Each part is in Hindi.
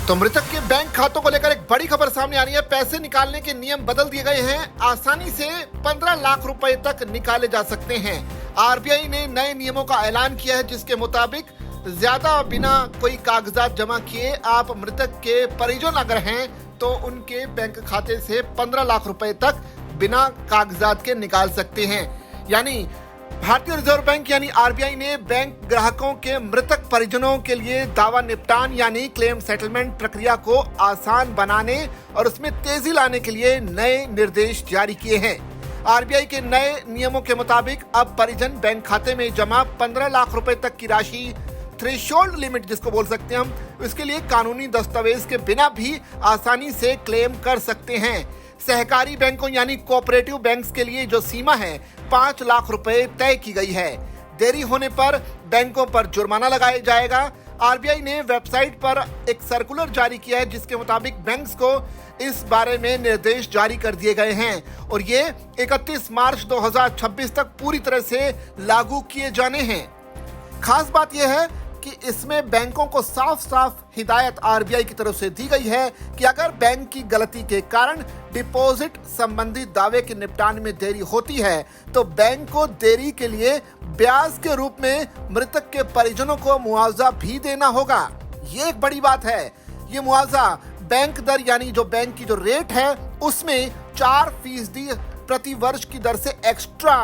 तो मृतक के बैंक खातों को लेकर एक बड़ी खबर सामने आ रही है। पैसे निकालने के नियम बदल दिए गए हैं। आसानी से 15 लाख रुपए तक निकाले जा सकते हैं। आरबीआई ने नए नियमों का ऐलान किया है, जिसके मुताबिक ज्यादा बिना कोई कागजात जमा किए आप मृतक के परिजन अगर हैं तो उनके बैंक खाते से 15 लाख रुपए तक बिना कागजात के निकाल सकते हैं। यानी भारतीय रिजर्व बैंक यानी आरबीआई ने बैंक ग्राहकों के मृतक परिजनों के लिए दावा निपटान यानी क्लेम सेटलमेंट प्रक्रिया को आसान बनाने और उसमें तेजी लाने के लिए नए निर्देश जारी किए हैं। आरबीआई के नए नियमों के मुताबिक अब परिजन बैंक खाते में जमा 15 लाख रुपए तक की राशि थ्रेशोल्ड लिमिट जिसको बोल सकते हैं हम, इसके लिए कानूनी दस्तावेज के बिना भी आसानी से क्लेम कर सकते हैं। सहकारी बैंकों यानी कोऑपरेटिव बैंक्स के लिए जो सीमा है 5 लाख रुपए तय की गई है। देरी होने पर बैंकों पर जुर्माना लगाया जाएगा। आरबीआई ने वेबसाइट पर एक सर्कुलर जारी किया है, जिसके मुताबिक बैंक्स को इस बारे में निर्देश जारी कर दिए गए हैं और ये 31 मार्च 2026 तक पूरी तरह से लागू किए जाने हैं। खास बात यह है कि इसमें बैंकों को साफ साफ हिदायत आरबीआई की तरफ से दी गई है कि अगर बैंक की गलती के कारण डिपॉजिट संबंधी दावे के निपटान में देरी होती है तो बैंक को देरी के लिए ब्याज के रूप में मृतक के परिजनों को मुआवजा भी देना होगा। ये एक बड़ी बात है। ये मुआवजा बैंक दर यानी जो बैंक की जो रेट है उसमें 4% प्रति वर्ष की दर से एक्स्ट्रा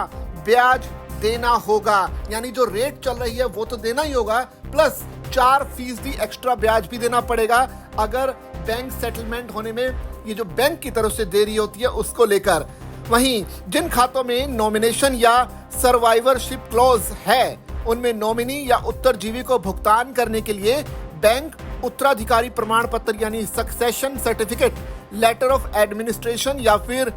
ब्याज देना होगा। यानी जो रेट चल रही है वो तो देना ही होगा, प्लस 4% एक्स्ट्रा ब्याज भी देना पड़ेगा अगर बैंक सेटलमेंट होने में ये जो बैंक की तरफ से देरी होती है उसको लेकर। वहीं जिन खातों में नॉमिनेशन या सर्वाइवरशिप क्लॉज है उनमें नॉमिनी या उत्तरजीवी को भुगतान करने के लिए बैंक उत्तराधिकारी प्रमाण पत्र यानी succession certificate, letter of administration या फिर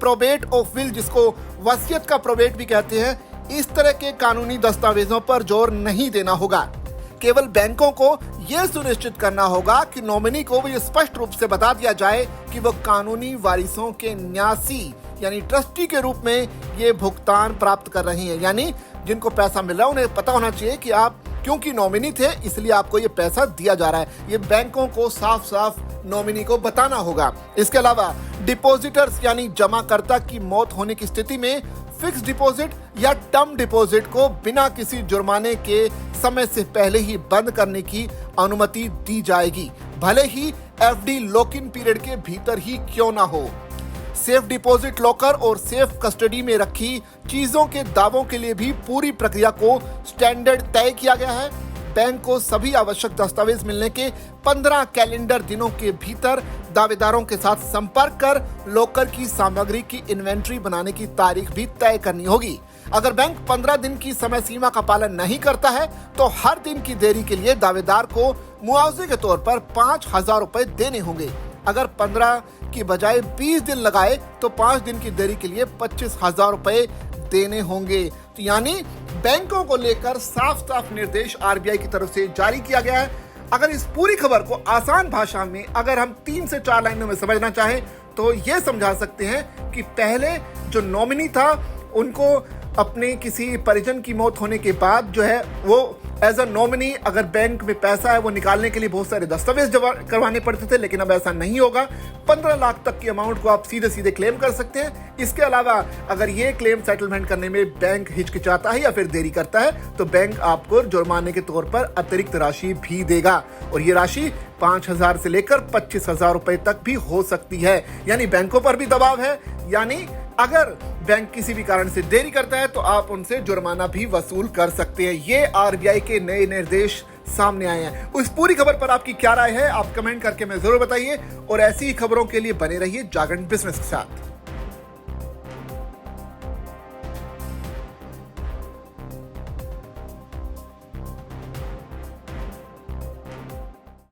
प्रोबेट ऑफ विल जिसको वसीयत का प्रोबेट भी कहते हैं, इस तरह के कानूनी दस्तावेजों पर जोर नहीं देना होगा। केवल बैंकों को यह सुनिश्चित करना होगा कि नॉमिनी को भी स्पष्ट रूप से बता दिया जाए कि वो कानूनी वारिसों के न्यासी यानी ट्रस्टी के रूप में ये भुगतान प्राप्त कर रहे हैं। यानी जिनको पैसा मिल रहा है उन्हें पता होना चाहिए कि आप क्योंकि नॉमिनी थे इसलिए आपको ये पैसा दिया जा रहा है। ये बैंकों को साफ साफ नॉमिनी को बताना होगा। इसके अलावा डिपॉजिटर्स यानी जमाकर्ता की मौत होने की स्थिति में फिक्स डिपॉजिट या टर्म डिपॉजिट को बिना किसी जुर्माने के समय से पहले ही बंद करने की अनुमति दी जाएगी, भले ही एफडी लॉक इन पीरियड के भीतर ही क्यों ना हो। सेफ डिपॉजिट लॉकर और सेफ कस्टडी में रखी चीजों के दावों के लिए भी पूरी प्रक्रिया को स्टैंडर्ड तय किया गया है। बैंक को सभी आवश्यक दस्तावेज मिलने के 15 कैलेंडर दिनों के भीतर दावेदारों के साथ संपर्क कर लॉकर की सामग्री की इन्वेंट्री बनाने की तारीख भी तय करनी होगी। अगर बैंक 15 दिन की समय सीमा का पालन नहीं करता है तो हर दिन की देरी के लिए दावेदार को मुआवजे के तौर पर 5,000 रुपए देने होंगे। अगर 15 की बजाय 20 दिन लगाए तो 5 दिन की देरी के लिए 25,000 रुपए देने होंगे। तो यानी बैंकों को लेकर साफ साफ निर्देश आरबीआई की तरफ से जारी किया गया है। अगर इस पूरी खबर को आसान भाषा में अगर हम 3 से 4 लाइनों में समझना चाहें तो ये समझा सकते हैं कि पहले जो नॉमिनी था उनको अपने किसी परिजन की मौत होने के बाद जो है वो एज अ नॉमिनी अगर बैंक में पैसा है वो निकालने के लिए बहुत सारे दस्तावेज जमा करवाने पड़ते थे, लेकिन अब ऐसा नहीं होगा। 15 लाख तक की अमाउंट को आप सीधे सीधे क्लेम कर सकते हैं। इसके अलावा अगर ये क्लेम सेटलमेंट करने में बैंक हिचकिचाता है या फिर देरी करता है तो बैंक आपको जुर्माने के तौर पर अतिरिक्त राशि भी देगा और ये राशि 5,000 से लेकर 25,000 रुपए तक भी हो सकती है। यानी बैंकों पर भी दबाव है। यानी अगर बैंक किसी भी कारण से देरी करता है तो आप उनसे जुर्माना भी वसूल कर सकते हैं। ये आरबीआई के नए निर्देश सामने आए हैं। उस पूरी खबर पर आपकी क्या राय है आप कमेंट करके हमें जरूर बताइए और ऐसी ही खबरों के लिए बने रहिए जागरण बिजनेस के साथ।